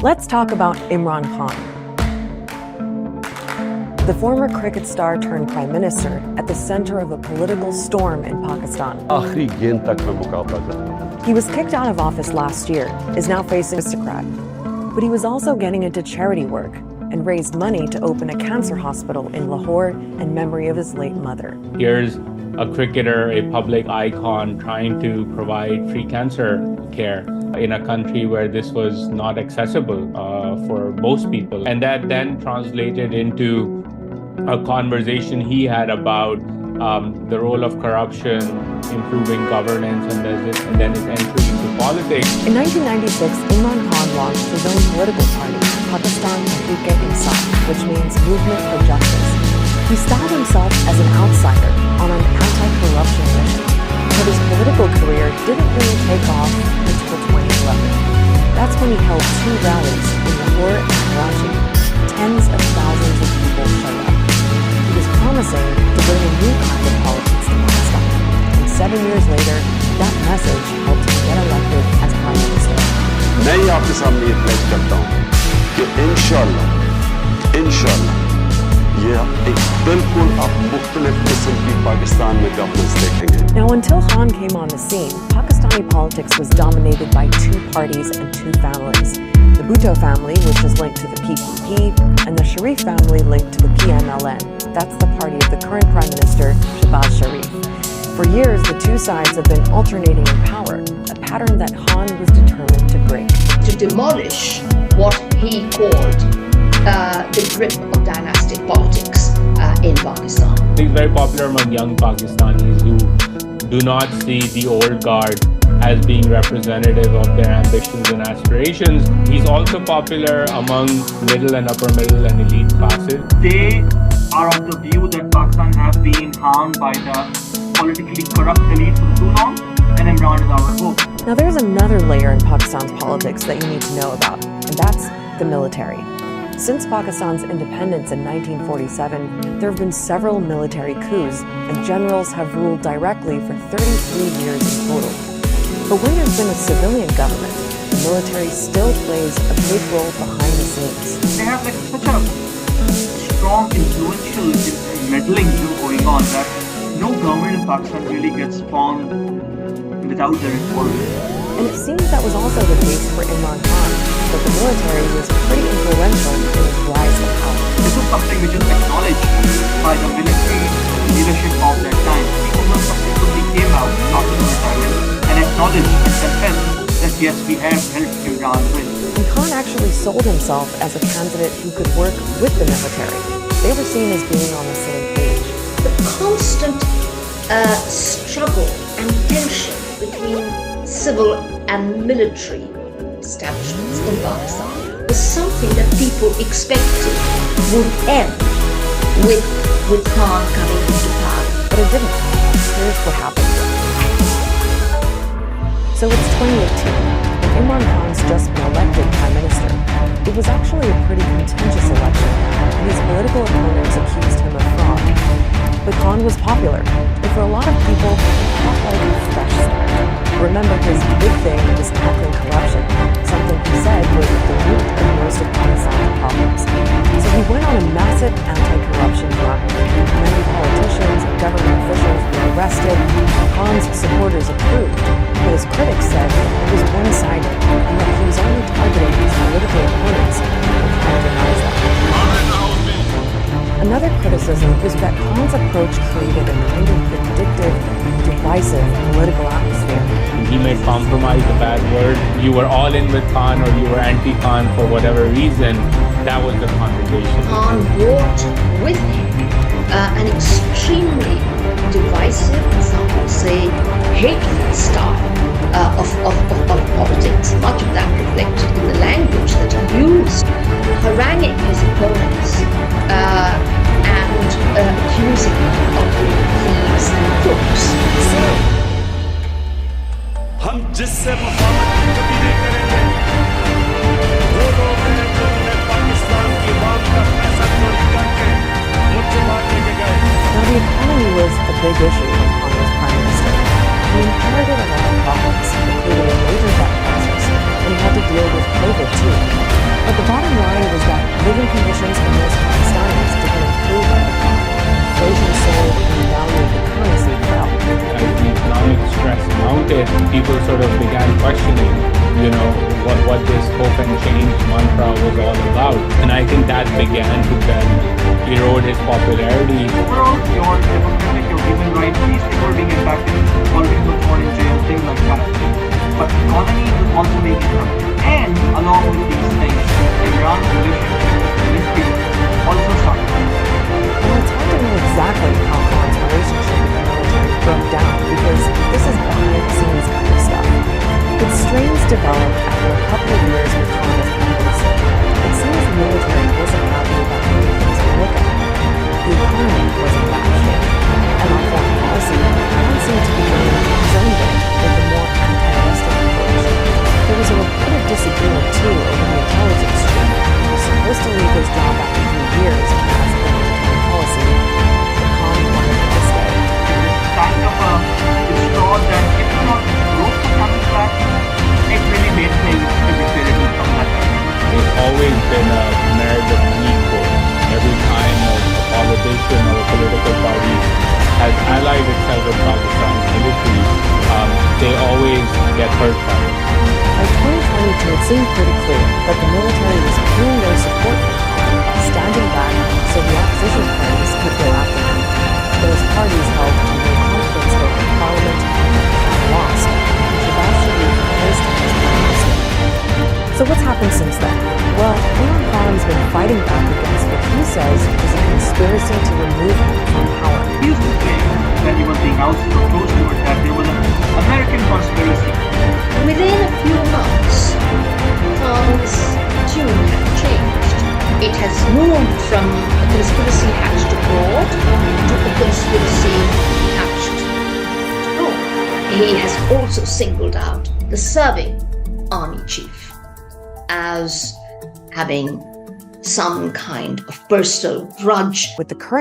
Let's talk about Imran Khan, the former cricket star turned prime minister at the center of a political storm in Pakistan. He was kicked out of office last year, is now facing aristocrat. But he was also getting into charity work and raised money to open a cancer hospital in Lahore in memory of his late mother. Here's a cricketer, a public icon, trying to provide free cancer care in a country where this was not accessible for most people. And that then translated into a conversation he had about the role of corruption, improving governance, and then his entry into politics. In 1996, Imran Khan launched his own political party, Pakistan Atock, which means Movement for Justice. He styled himself as an outsider on an anti-corruption mission, but his political career didn't really take off until 2011. That's when he held 2 rallies in Lahore and Karachi. Tens of thousands of people showed up. He was promising to bring a new kind of politics to Pakistan. And 7 years later, that message helped him get elected as prime minister. मैं ही आपके सामने ये pledge करता हूँ कि इंशाल्लाह ये एक बिल्कुल आप मुख्तलिफ किस्म की पाकिस्तान में गवर्नेंस देखेंगे. Now, until Khan came on the scene, Pakistani politics was dominated by 2 parties and 2 families. The Bhutto family, which is linked to the PPP, and the Sharif family linked to the PMLN. That's the party of the current Prime Minister, Shehbaz Sharif. For years, the 2 sides have been alternating in power, a pattern that Khan was determined to break. To demolish what he called the grip of dynastic politics in Pakistan. He's very popular among young Pakistanis who do not see the old guard as being representative of their ambitions and aspirations. He's also popular among middle and upper middle and elite classes. They are of the view that Pakistan has been harmed by the politically corrupt elite for too long, and Imran is our hope. Now, there's another layer in Pakistan's politics that you need to know about, and that's the military. Since Pakistan's independence in 1947, there have been several military coups, and generals have ruled directly for 33 years in total. But when there's been a civilian government, the military still plays a big role behind the scenes. They have such a strong, influential meddling going on that no government in Pakistan really gets formed without their involvement. And it seems that was also the case for Imran Khan, that the military was pretty influential in his rise to power. This is something which is acknowledged by the military leadership of that time. People subsequently came out after the retirement and acknowledged and confessed that yes, we have helped Imran win. And Khan actually sold himself as a candidate who could work with the military. They were seen as being on the same page. The constant struggle and tension between civil and military establishments in Pakistan was something that people expected would end with Khan coming into power. But it didn't. Here's what happened. So it's 2018, and Imran Khan's just been elected prime minister. It was actually a pretty contentious election, and his political opponents accused him of fraud. But Khan was popular, and for a lot of people, it felt like a fresh start. Remember, his big thing was tackling corruption, something he said was the root of most of Pakistan's problems. So he went on a massive anti-corruption run. Many politicians and government officials were arrested. Khan's supporters approved, but his critics said it was one-sided, and that he was only targeting his political opponents, and Khan denies that. Another criticism is that Khan's approach created a kind of vindictive, divisive political atmosphere. He made compromise a bad word. You were all in with Khan or you were anti-Khan for whatever reason. That was the conversation. Khan brought with him an extremely divisive, some would say hateful style of politics. Much of that reflected in the language that he used, haranguing his opponents and accusing them of being thieves and crooks. हम जिससे मुखालफत कभी नहीं करेंगे वो लोग हैं जो उन्हें पाकिस्तान की बात का पैसा चोरी करके मुझे मारने के गए. Now, the economy was a big issue when Khan was prime minister. He inherited a lot of problems, including a major debt crisis, and he had to deal with COVID too. people sort of began questioning, what this hope and change mantra was all about. And I think that began to then erode his popularity. Overall, your democratic, your human rights, these things were being impacted, politics was thrown in jail, things like that. But economy was also being impacted. And along with these things, Imran's relationship with the military also started. Well, it's hard to know exactly how Khan's relationship with the military broke down because this is behind-the-scenes kind of stuff. But strains developed after a couple of years with Khan as prime minister. It seems the military wasn't happy about the way things were looking. The economy was in bad shape, and on foreign policy, Khan seemed to be going his own way with a more anti-Western approach. There was a reported disagreement too over the intelligence stream. He was supposed to leave his job after 3 years as president of foreign policy, but Khan wanted him to stay. Kind of a straw that if you not broke the camel's back, it really made things a bit terrible from that time. It's always been a merit of equal. Every time a politician or a political party has allied itself with Pakistan's military, they always get hurt by it. By 2022, it seemed pretty clear that the military was pulling their support from Khan by standing back so the opposition parties could go after him. Those parties held a no confidence vote in Parliament and lost, and Shabazz Sharif replaced him as prime minister. So what's happened since then? Well, Imran Khan's been fighting back against what he says is a conspiracy to remove him from power. He used to claim when he was being ousted or close to it that there was an American conspiracy. Within a few months, Khan's tune had changed. It has moved from a conspiracy hatched abroad to a conspiracy hatched at home. He has also singled out the serving army chief as having some kind of personal grudge With the current